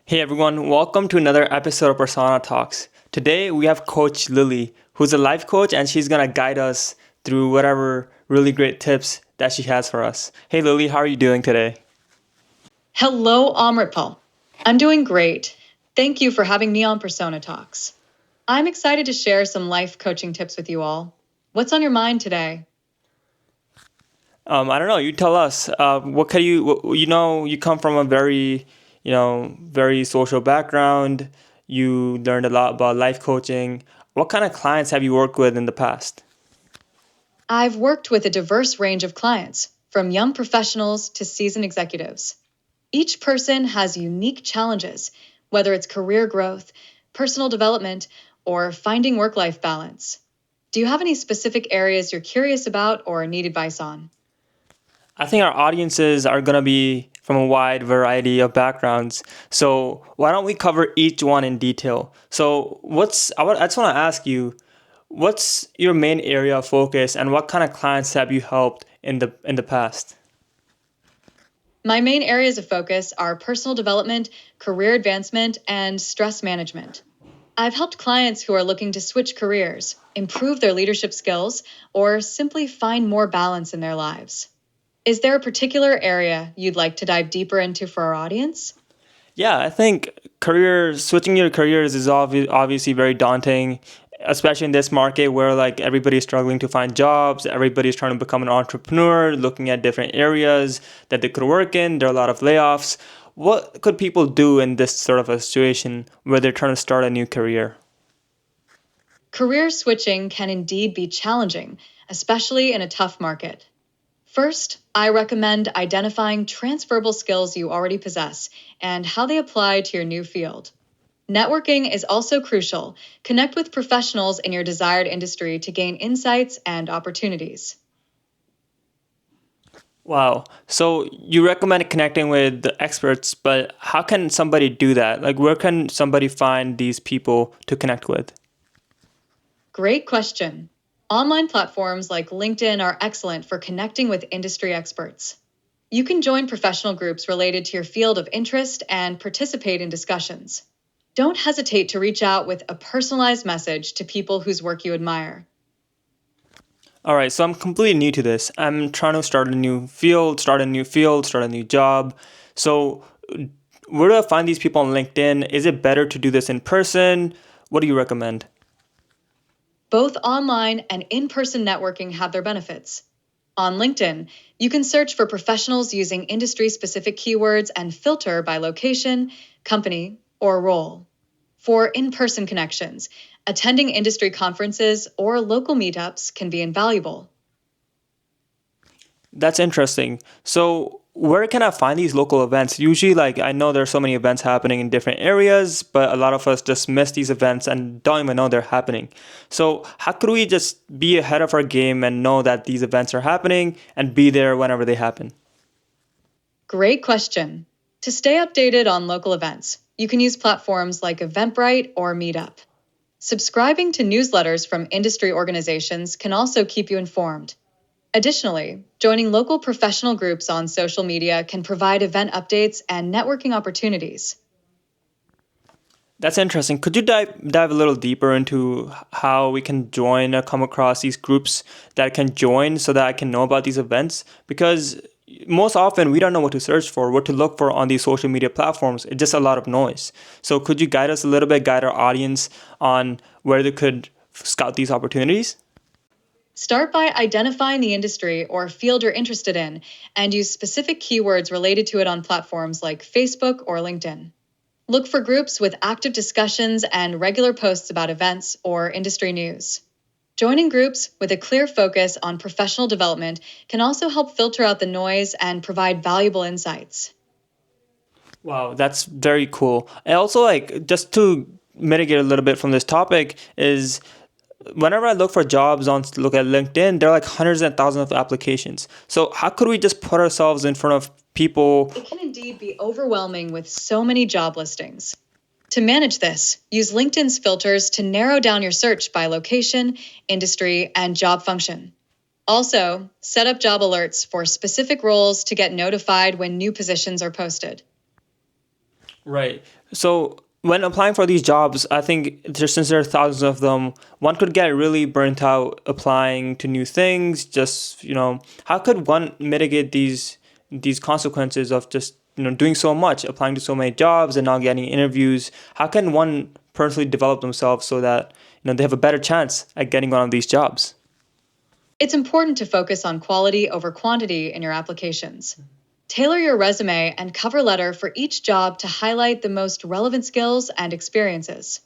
Hey everyone, welcome to another episode of Persona Talks. Today we have Coach Lily, who's a life coach, and she's gonna guide us through whatever really great tips that she has for us. Hey Lily, how are you doing today? Hello, Amritpal. I'm doing great. Thank you for having me on Persona Talks. I'm excited to share some life coaching tips with you all. What's on your mind today? I don't know. You tell us. What can you come from a very, very social background. You learned a lot about life coaching. What kind of clients have you worked with in the past? I've worked with a diverse range of clients, from young professionals to seasoned executives. Each person has unique challenges, whether it's career growth, personal development, or finding work life balance. Do you have any specific areas you're curious about or need advice on? I think our audiences are going to be from a wide variety of backgrounds. So why don't we cover each one in detail? So I just want to ask you, what's your main area of focus and what kind of clients have you helped in the past? My main areas of focus are personal development, career advancement, and stress management. I've helped clients who are looking to switch careers, improve their leadership skills, or simply find more balance in their lives. Is there a particular area you'd like to dive deeper into for our audience? Yeah, I think switching your careers is obviously very daunting, especially in this market where like everybody's struggling to find jobs, everybody's trying to become an entrepreneur, looking at different areas that they could work in. There are a lot of layoffs. What could people do in this sort of a situation where they're trying to start a new career? Career switching can indeed be challenging, especially in a tough market. First, I recommend identifying transferable skills you already possess and how they apply to your new field. Networking is also crucial. Connect with professionals in your desired industry to gain insights and opportunities. Wow. So you recommend connecting with the experts, but how can somebody do that? Like, where can somebody find these people to connect with? Great question. Online platforms like LinkedIn are excellent for connecting with industry experts. You can join professional groups related to your field of interest and participate in discussions. Don't hesitate to reach out with a personalized message to people whose work you admire. All right, so I'm completely new to this. I'm trying to start a new job. So, where do I find these people on LinkedIn? Is it better to do this in person? What do you recommend? Both online and in person networking have their benefits. On LinkedIn, you can search for professionals using industry specific keywords and filter by location, company, or role. For in person connections, attending industry conferences or local meetups can be invaluable. That's interesting. So, where can I find these local events? Usually, like, I know there's so many events happening in different areas, but a lot of us just miss these events and don't even know they're happening. So, how could we just be ahead of our game and know that these events are happening and be there whenever they happen? Great question. To stay updated on local events, you can use platforms like Eventbrite or Meetup. Subscribing to newsletters from industry organizations can also keep you informed. Additionally, joining local professional groups on social media can provide event updates and networking opportunities. That's interesting. Could you dive a little deeper into how we can join or come across these groups that I can join so that I can know about these events? Because most often we don't know what to search for, what to look for on these social media platforms. It's just a lot of noise. So could you guide us a little bit, guide our audience on where they could scout these opportunities? Start by identifying the industry or field you're interested in and use specific keywords related to it on platforms like Facebook or LinkedIn. Look for groups with active discussions and regular posts about events or industry news. Joining groups with a clear focus on professional development can also help filter out the noise and provide valuable insights. Wow, that's very cool. And also, like, just to mitigate a little bit from this topic, is whenever I look for jobs look at LinkedIn, there are like hundreds and thousands of applications. So how could we just put ourselves in front of people? It can indeed be overwhelming with so many job listings. To manage this, use LinkedIn's filters to narrow down your search by location, industry, and job function. Also, set up job alerts for specific roles to get notified when new positions are posted. Right. So when applying for these jobs, I think just since there are thousands of them, one could get really burnt out applying to new things. Just, how could one mitigate these consequences of just, doing so much, applying to so many jobs and not getting interviews? How can one personally develop themselves so that, they have a better chance at getting one of these jobs? It's important to focus on quality over quantity in your applications. Tailor your resume and cover letter for each job to highlight the most relevant skills and experiences.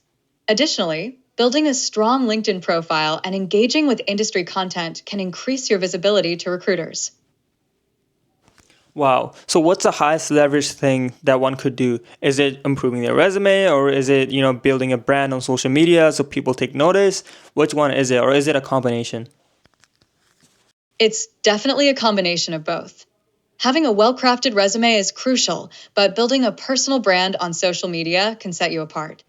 Additionally, building a strong LinkedIn profile and engaging with industry content can increase your visibility to recruiters. Wow. So what's the highest leverage thing that one could do? Is it improving their resume, or is it, building a brand on social media so people take notice? Which one is it, or is it a combination? It's definitely a combination of both. Having a well-crafted resume is crucial, but building a personal brand on social media can set you apart.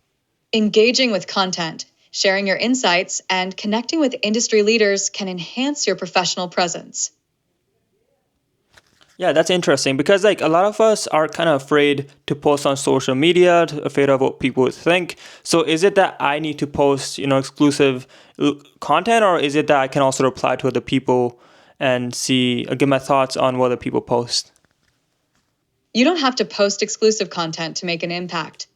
Engaging with content, sharing your insights, and connecting with industry leaders can enhance your professional presence. Yeah, that's interesting because like a lot of us are kind of afraid to post on social media, afraid of what people would think. So is it that I need to post, exclusive content, or is it that I can also reply to other people and see, give my thoughts on what other people post? You don't have to post exclusive content to make an impact.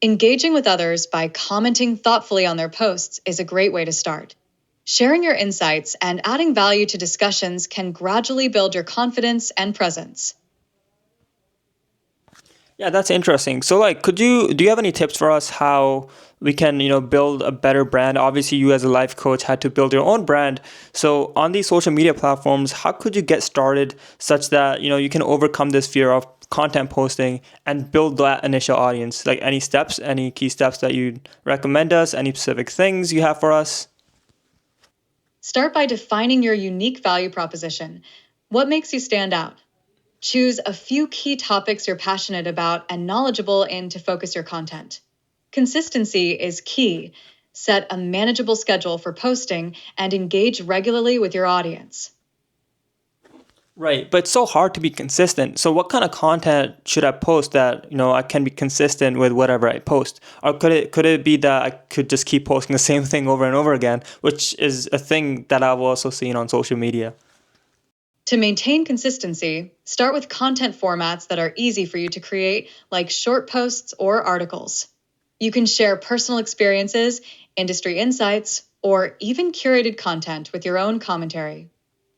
Engaging with others by commenting thoughtfully on their posts is a great way to start. Sharing your insights and adding value to discussions can gradually build your confidence and presence. Yeah, that's interesting. So like, do you have any tips for us how we can, build a better brand? Obviously, you as a life coach had to build your own brand. So on these social media platforms, how could you get started such that, you can overcome this fear of content posting and build that initial audience? Like any steps, any key steps that you'd recommend us, any specific things you have for us? Start by defining your unique value proposition. What makes you stand out? Choose a few key topics you're passionate about and knowledgeable in to focus your content. Consistency is key. Set a manageable schedule for posting and engage regularly with your audience. Right, but it's so hard to be consistent. So what kind of content should I post that, I can be consistent with whatever I post? Or could it be that I could just keep posting the same thing over and over again, which is a thing that I've also seen on social media? To maintain consistency, start with content formats that are easy for you to create, like short posts or articles. You can share personal experiences, industry insights, or even curated content with your own commentary.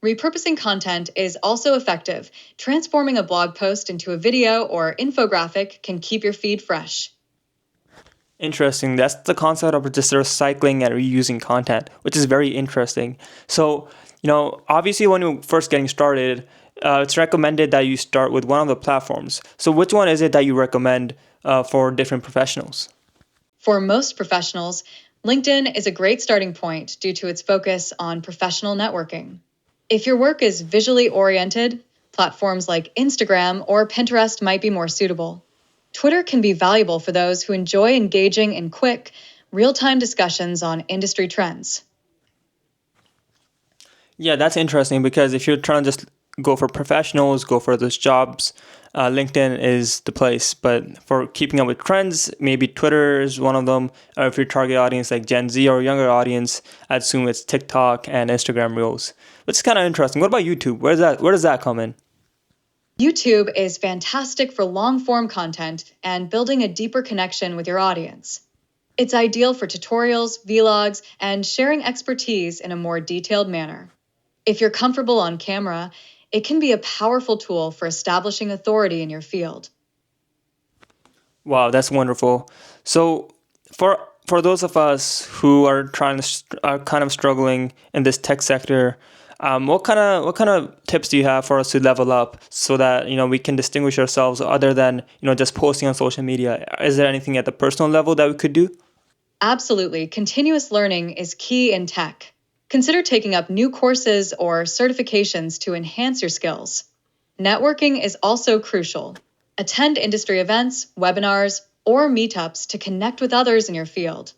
Repurposing content is also effective. Transforming a blog post into a video or infographic can keep your feed fresh. Interesting. That's the concept of just recycling and reusing content, which is very interesting. So, obviously, when you're first getting started, it's recommended that you start with one of the platforms. So, which one is it that you recommend for different professionals? For most professionals, LinkedIn is a great starting point due to its focus on professional networking. If your work is visually oriented, platforms like Instagram or Pinterest might be more suitable. Twitter can be valuable for those who enjoy engaging in quick, real-time discussions on industry trends. Yeah, that's interesting because if you're trying to just go for professionals, go for those jobs, LinkedIn is the place. But for keeping up with trends, maybe Twitter is one of them. Or if your target audience like Gen Z or younger audience, I'd assume it's TikTok and Instagram Reels. It's kind of interesting. What about YouTube? Where does that come in? YouTube is fantastic for long-form content and building a deeper connection with your audience. It's ideal for tutorials, vlogs, and sharing expertise in a more detailed manner. If you're comfortable on camera, it can be a powerful tool for establishing authority in your field. Wow, that's wonderful. So for those of us who are are kind of struggling in this tech sector, what kind of tips do you have for us to level up so that we can distinguish ourselves other than just posting on social media? Is there anything at the personal level that we could do? Absolutely, continuous learning is key in tech. Consider taking up new courses or certifications to enhance your skills. Networking is also crucial. Attend industry events, webinars, or meetups to connect with others in your field.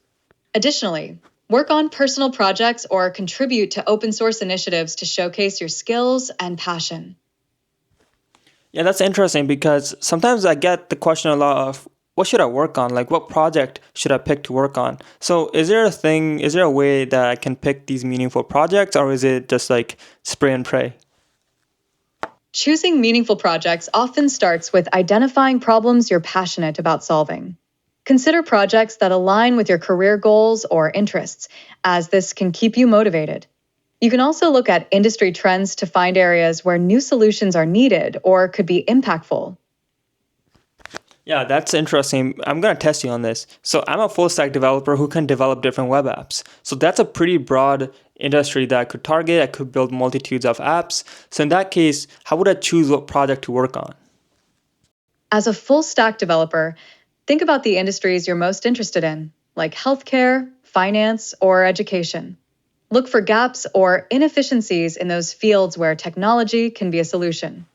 Additionally, work on personal projects or contribute to open source initiatives to showcase your skills and passion. Yeah, that's interesting because sometimes I get the question a lot of what should I work on? Like, what project should I pick to work on? So is there a way that I can pick these meaningful projects, or is it just like spray and pray? Choosing meaningful projects often starts with identifying problems you're passionate about solving. Consider projects that align with your career goals or interests, as this can keep you motivated. You can also look at industry trends to find areas where new solutions are needed or could be impactful. Yeah, that's interesting. I'm going to test you on this. So I'm a full stack developer who can develop different web apps. So that's a pretty broad industry that I could target. I could build multitudes of apps. So in that case, how would I choose what project to work on? As a full stack developer, think about the industries you're most interested in, like healthcare, finance, or education. Look for gaps or inefficiencies in those fields where technology can be a solution.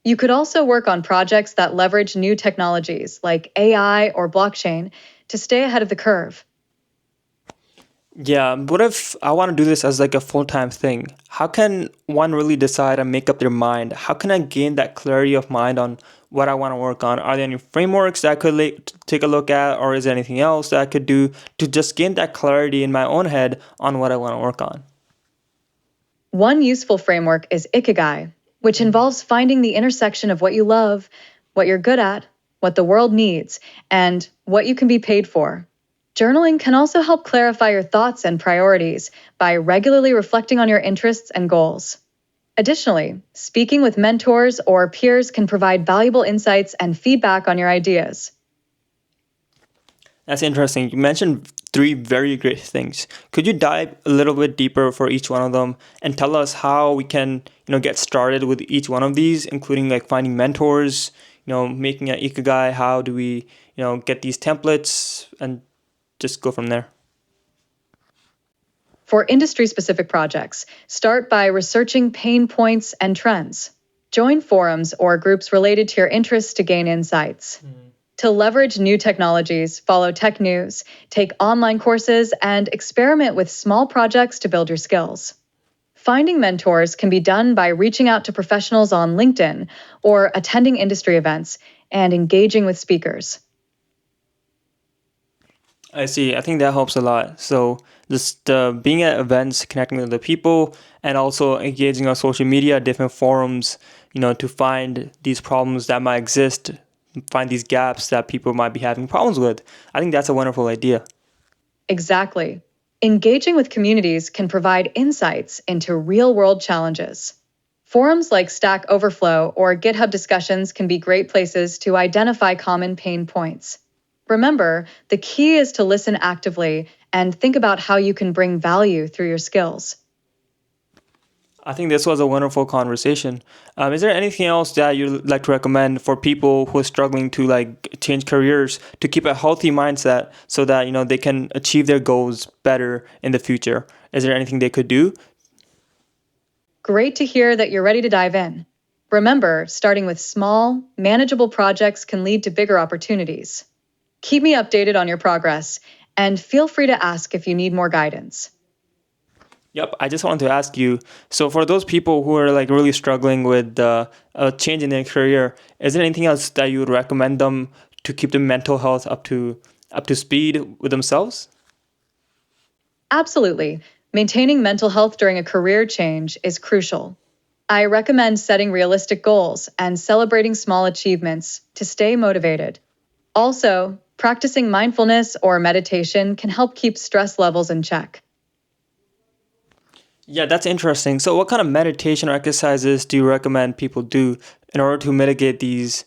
You could also work on projects that leverage new technologies like AI or blockchain to stay ahead of the curve. Yeah, what if I want to do this as like a full-time thing? How can one really decide and make up their mind? How can I gain that clarity of mind on what I want to work on? Are there any frameworks that I could take a look at, or is there anything else that I could do to just gain that clarity in my own head on what I want to work on? One useful framework is Ikigai, which involves finding the intersection of what you love, what you're good at, what the world needs, and what you can be paid for. Journaling can also help clarify your thoughts and priorities by regularly reflecting on your interests and goals. Additionally, speaking with mentors or peers can provide valuable insights and feedback on your ideas. That's interesting. You mentioned three very great things. Could you dive a little bit deeper for each one of them and tell us how we can, get started with each one of these, including like finding mentors, making an ikigai, how do we, get these templates and just go from there? For industry specific projects, start by researching pain points and trends. Join forums or groups related to your interests to gain insights. To leverage new technologies, follow tech news, take online courses, and experiment with small projects to build your skills. Finding mentors can be done by reaching out to professionals on LinkedIn or attending industry events and engaging with speakers. I see. I think that helps a lot. So just being at events, connecting with other people, and also engaging on social media, different forums, to find these problems that might exist, find these gaps that people might be having problems with. I think that's a wonderful idea. Exactly. Engaging with communities can provide insights into real-world challenges. Forums like Stack Overflow or GitHub discussions can be great places to identify common pain points. Remember, the key is to listen actively and think about how you can bring value through your skills. I think this was a wonderful conversation. Is there anything else that you'd like to recommend for people who are struggling to like change careers to keep a healthy mindset so that they can achieve their goals better in the future? Is there anything they could do? Great to hear that you're ready to dive in. Remember, starting with small, manageable projects can lead to bigger opportunities. Keep me updated on your progress, and feel free to ask if you need more guidance. Yep, I just wanted to ask you. So, for those people who are like really struggling with a change in their career, is there anything else that you would recommend them to keep their mental health up to speed with themselves? Absolutely. Maintaining mental health during a career change is crucial. I recommend setting realistic goals and celebrating small achievements to stay motivated. Also, practicing mindfulness or meditation can help keep stress levels in check. Yeah, that's interesting. So, what kind of meditation or exercises do you recommend people do in order to mitigate these,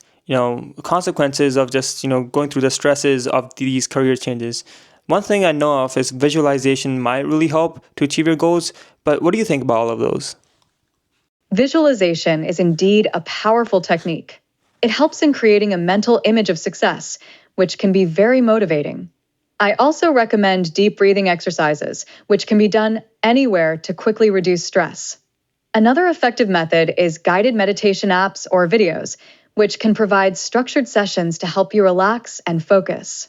consequences of just, going through the stresses of these career changes? One thing I know of is visualization might really help to achieve your goals, but what do you think about all of those? Visualization is indeed a powerful technique. It helps in creating a mental image of success, which can be very motivating. I also recommend deep breathing exercises, which can be done anywhere to quickly reduce stress. Another effective method is guided meditation apps or videos, which can provide structured sessions to help you relax and focus.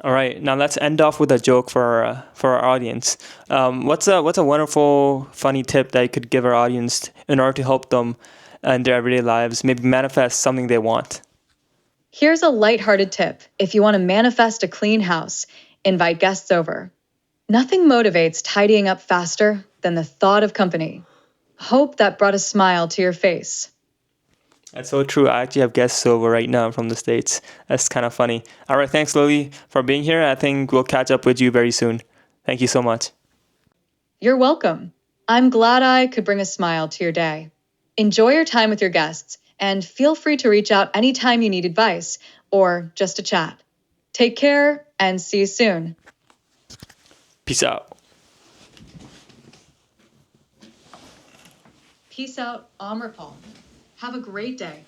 All right, now let's end off with a joke for our audience. What's a wonderful, funny tip that you could give our audience in order to help them in their everyday lives, maybe manifest something they want? Here's a lighthearted tip if you want to manifest a clean house, invite guests over. Nothing motivates tidying up faster than the thought of company. Hope that brought a smile to your face. That's so true. I actually have guests over right now from the States. That's kind of funny. All right, thanks, Lily, for being here. I think we'll catch up with you very soon. Thank you so much. You're welcome. I'm glad I could bring a smile to your day. Enjoy your time with your guests, and feel free to reach out anytime you need advice or just a chat. Take care and see you soon. Peace out. Peace out, Amrapal. Have a great day.